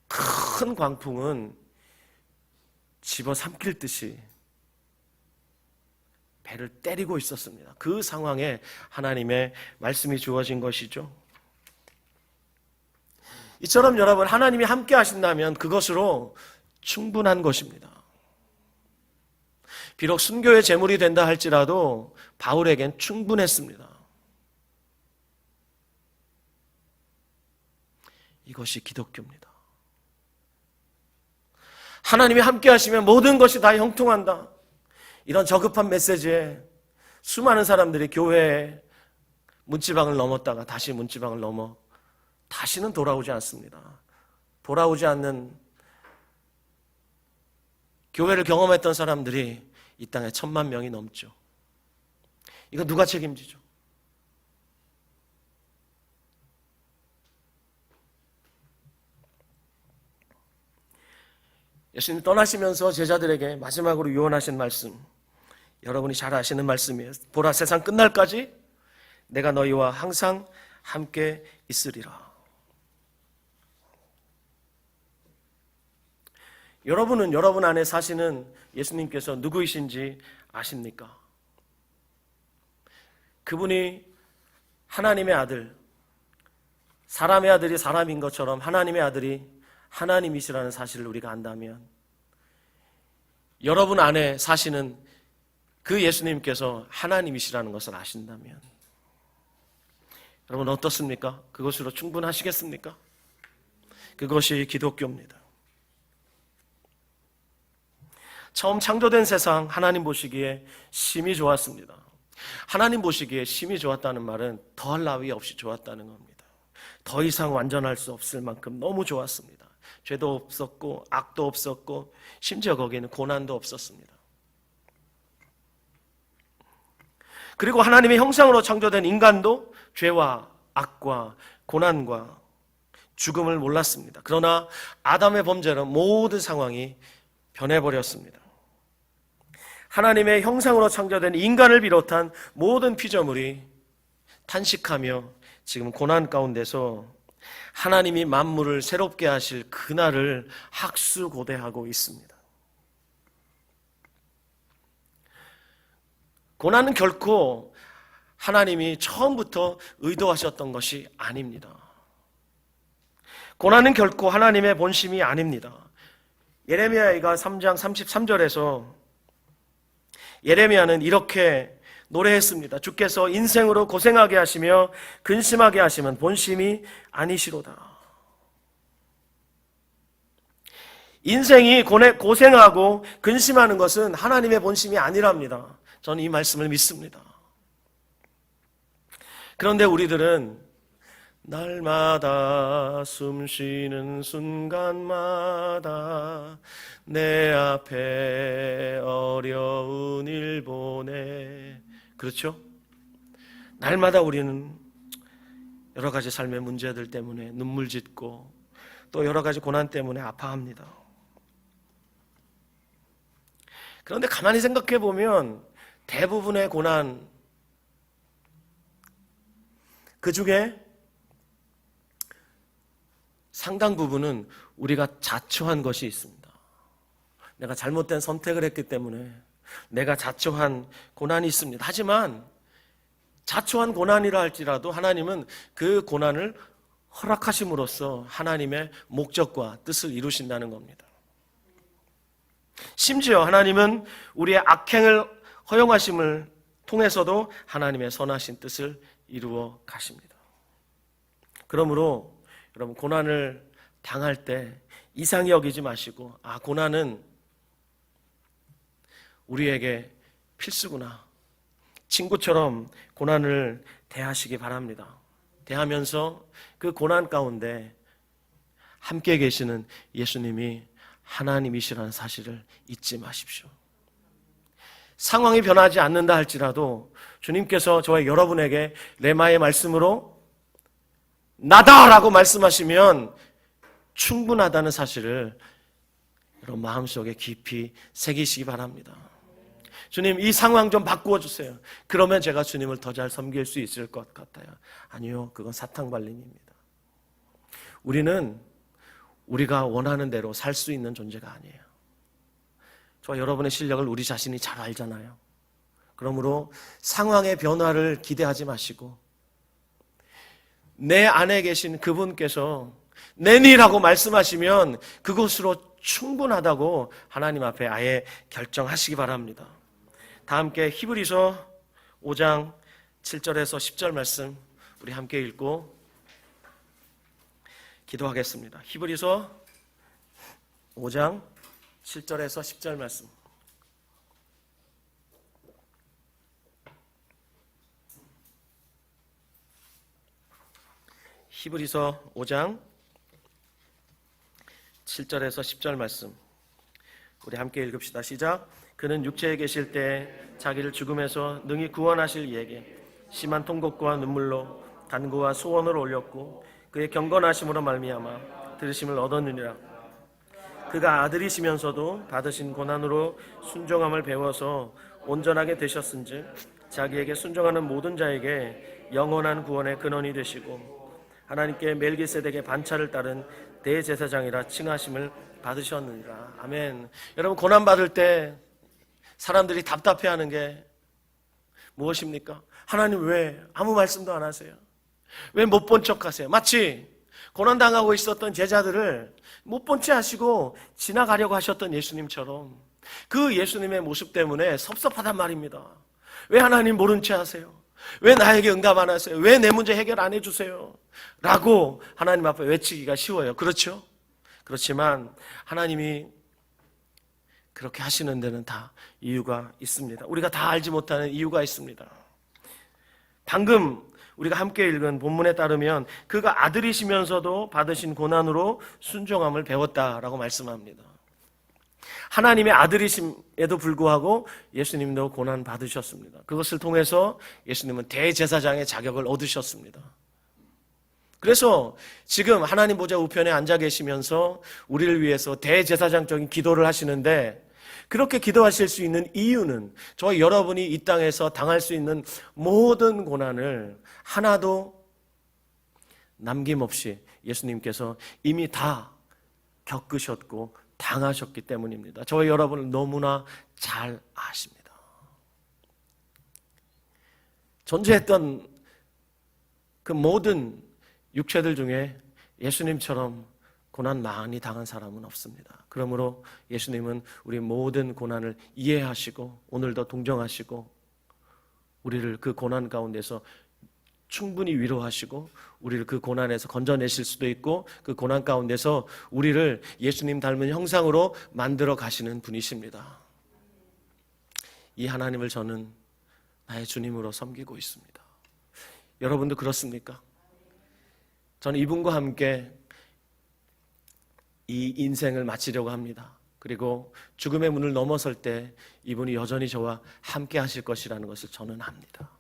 큰 광풍은 집어삼킬 듯이 배를 때리고 있었습니다. 그 상황에 하나님의 말씀이 주어진 것이죠. 이처럼 여러분, 하나님이 함께 하신다면 그것으로 충분한 것입니다. 비록 순교의 제물이 된다 할지라도 바울에겐 충분했습니다. 이것이 기독교입니다. 하나님이 함께 하시면 모든 것이 다 형통한다. 이런 저급한 메시지에 수많은 사람들이 교회에 문지방을 넘었다가 다시 문지방을 넘어 다시는 돌아오지 않습니다. 돌아오지 않는 교회를 경험했던 사람들이 이 땅에 1,000만 명이 넘죠. 이거 누가 책임지죠? 예수님 떠나시면서 제자들에게 마지막으로 유언하신 말씀, 여러분이 잘 아시는 말씀이에요. 보라, 세상 끝날까지 내가 너희와 항상 함께 있으리라. 여러분은 여러분 안에 사시는 예수님께서 누구이신지 아십니까? 그분이 하나님의 아들, 사람의 아들이 사람인 것처럼 하나님의 아들이 하나님이시라는 사실을 우리가 안다면, 여러분 안에 사시는 그 예수님께서 하나님이시라는 것을 아신다면 여러분 어떻습니까? 그것으로 충분하시겠습니까? 그것이 기독교입니다. 처음 창조된 세상 하나님 보시기에 심히 좋았습니다. 하나님 보시기에 심히 좋았다는 말은 더할 나위 없이 좋았다는 겁니다. 더 이상 완전할 수 없을 만큼 너무 좋았습니다. 죄도 없었고 악도 없었고 심지어 거기에는 고난도 없었습니다. 그리고 하나님의 형상으로 창조된 인간도 죄와 악과 고난과 죽음을 몰랐습니다. 그러나 아담의 범죄로 모든 상황이 변해버렸습니다. 하나님의 형상으로 창조된 인간을 비롯한 모든 피조물이 탄식하며 지금 고난 가운데서 하나님이 만물을 새롭게 하실 그날을 학수고대하고 있습니다. 고난은 결코 하나님이 처음부터 의도하셨던 것이 아닙니다. 고난은 결코 하나님의 본심이 아닙니다. 예레미야가 3장 33절에서 예레미야는 이렇게 노래했습니다. 주께서 인생으로 고생하게 하시며 근심하게 하시면 본심이 아니시로다. 인생이 고생하고 근심하는 것은 하나님의 본심이 아니랍니다. 저는 이 말씀을 믿습니다. 그런데 우리들은 날마다 숨쉬는 순간마다 내 앞에 어려운 일 보내. 그렇죠? 날마다 우리는 여러 가지 삶의 문제들 때문에 눈물 짓고 또 여러 가지 고난 때문에 아파합니다. 그런데 가만히 생각해 보면 대부분의 고난, 그 중에 상당 부분은 우리가 자초한 것이 있습니다. 내가 잘못된 선택을 했기 때문에 내가 자초한 고난이 있습니다. 하지만 자초한 고난이라 할지라도 하나님은 그 고난을 허락하심으로써 하나님의 목적과 뜻을 이루신다는 겁니다. 심지어 하나님은 우리의 악행을 허용하심을 통해서도 하나님의 선하신 뜻을 이루어 가십니다. 그러므로 여러분, 고난을 당할 때 이상히 여기지 마시고, 고난은 우리에게 필수구나, 친구처럼 고난을 대하시기 바랍니다. 대하면서 그 고난 가운데 함께 계시는 예수님이 하나님이시라는 사실을 잊지 마십시오. 상황이 변하지 않는다 할지라도 주님께서 저와 여러분에게 레마의 말씀으로 나다라고 말씀하시면 충분하다는 사실을 여러분 마음속에 깊이 새기시기 바랍니다. 주님, 이 상황 좀 바꾸어 주세요. 그러면 제가 주님을 더 잘 섬길 수 있을 것 같아요. 아니요, 그건 사탕발림입니다. 우리는 우리가 원하는 대로 살 수 있는 존재가 아니에요. 저와 여러분의 실력을 우리 자신이 잘 알잖아요. 그러므로 상황의 변화를 기대하지 마시고 내 안에 계신 그분께서 내니라고 말씀하시면 그것으로 충분하다고 하나님 앞에 아예 결정하시기 바랍니다. 다 함께 히브리서 5장 7절에서 10절 말씀 우리 함께 읽고 기도하겠습니다. 히브리서 5장 7절에서 10절 말씀. 히브리서 5장 7절에서 10절 말씀. 우리 함께 읽읍시다. 시작. 그는 육체에 계실 때 자기를 죽음에서 능히 구원하실 이에게 심한 통곡과 눈물로 간구와 소원을 올렸고 그의 경건하심으로 말미암아 들으심을 얻었느니라. 그가 아들이시면서도 받으신 고난으로 순종함을 배워서 온전하게 되셨은즉 자기에게 순종하는 모든 자에게 영원한 구원의 근원이 되시고 하나님께 멜기세덱의 반차를 따른 대제사장이라 칭하심을 받으셨느니라. 아멘. 여러분, 고난받을 때 사람들이 답답해하는 게 무엇입니까? 하나님 왜 아무 말씀도 안 하세요? 왜 못 본 척 하세요? 마치 고난당하고 있었던 제자들을 못 본 채 하시고 지나가려고 하셨던 예수님처럼 그 예수님의 모습 때문에 섭섭하단 말입니다. 왜 하나님 모른 채 하세요? 왜 나에게 응답 안 하세요? 왜 내 문제 해결 안 해주세요? 라고 하나님 앞에 외치기가 쉬워요. 그렇죠? 그렇지만 하나님이 그렇게 하시는 데는 다 이유가 있습니다. 우리가 다 알지 못하는 이유가 있습니다. 방금 우리가 함께 읽은 본문에 따르면 그가 아들이시면서도 받으신 고난으로 순종함을 배웠다라고 말씀합니다. 하나님의 아들이심에도 불구하고 예수님도 고난 받으셨습니다. 그것을 통해서 예수님은 대제사장의 자격을 얻으셨습니다. 그래서 지금 하나님 보좌 우편에 앉아 계시면서 우리를 위해서 대제사장적인 기도를 하시는데, 그렇게 기도하실 수 있는 이유는 저와 여러분이 이 땅에서 당할 수 있는 모든 고난을 하나도 남김없이 예수님께서 이미 다 겪으셨고 당하셨기 때문입니다. 저와 여러분을 너무나 잘 아십니다. 존재했던 그 모든 육체들 중에 예수님처럼 고난 많이 당한 사람은 없습니다. 그러므로 예수님은 우리 모든 고난을 이해하시고 오늘도 동정하시고 우리를 그 고난 가운데서 충분히 위로하시고 우리를 그 고난에서 건져내실 수도 있고 그 고난 가운데서 우리를 예수님 닮은 형상으로 만들어 가시는 분이십니다. 이 하나님을 저는 나의 주님으로 섬기고 있습니다. 여러분도 그렇습니까? 저는 이분과 함께 이 인생을 마치려고 합니다. 그리고 죽음의 문을 넘어설 때 이분이 여전히 저와 함께 하실 것이라는 것을 저는 압니다.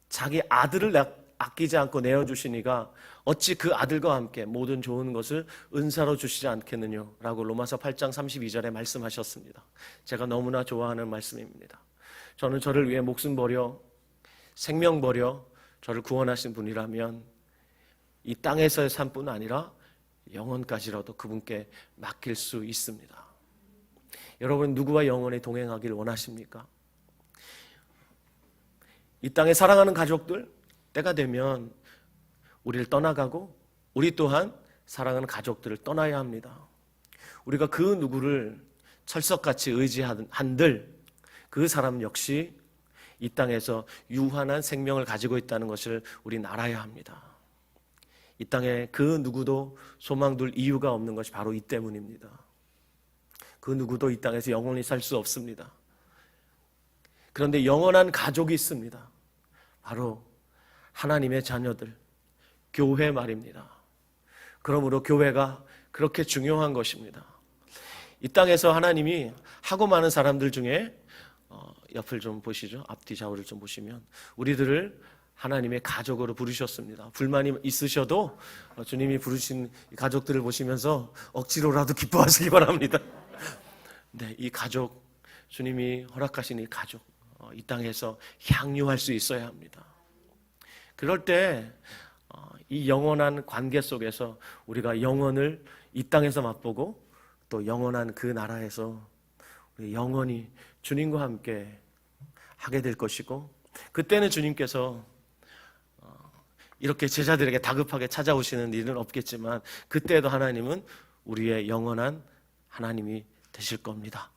자기 아들을 아끼지 않고 내어주시니가 어찌 그 아들과 함께 모든 좋은 것을 은사로 주시지 않겠느냐 라고 로마서 8장 32절에 말씀하셨습니다. 제가 너무나 좋아하는 말씀입니다. 저는 저를 위해 목숨 버려 생명 버려 저를 구원하신 분이라면 이 땅에서의 삶뿐 아니라 영원까지라도 그분께 맡길 수 있습니다. 여러분, 누구와 영원히 동행하기를 원하십니까? 이 땅에 사랑하는 가족들, 때가 되면 우리를 떠나가고 우리 또한 사랑하는 가족들을 떠나야 합니다. 우리가 그 누구를 철석같이 의지한들 그 사람 역시 이 땅에서 유한한 생명을 가지고 있다는 것을 우리는 알아야 합니다. 이 땅에 그 누구도 소망 둘 이유가 없는 것이 바로 이 때문입니다. 그 누구도 이 땅에서 영원히 살 수 없습니다. 그런데 영원한 가족이 있습니다. 바로 하나님의 자녀들, 교회 말입니다. 그러므로 교회가 그렇게 중요한 것입니다. 이 땅에서 하나님이 하고 많은 사람들 중에 옆을 좀 보시죠. 앞뒤 좌우를 좀 보시면 우리들을 하나님의 가족으로 부르셨습니다. 불만이 있으셔도 주님이 부르신 가족들을 보시면서 억지로라도 기뻐하시기 바랍니다. 네, 이 가족, 주님이 허락하신 이 가족, 이 땅에서 향유할 수 있어야 합니다. 그럴 때 이 영원한 관계 속에서 우리가 영원을 이 땅에서 맛보고 또 영원한 그 나라에서 우리 영원히 주님과 함께 하게 될 것이고, 그때는 주님께서 이렇게 제자들에게 다급하게 찾아오시는 일은 없겠지만 그때도 하나님은 우리의 영원한 하나님이 되실 겁니다.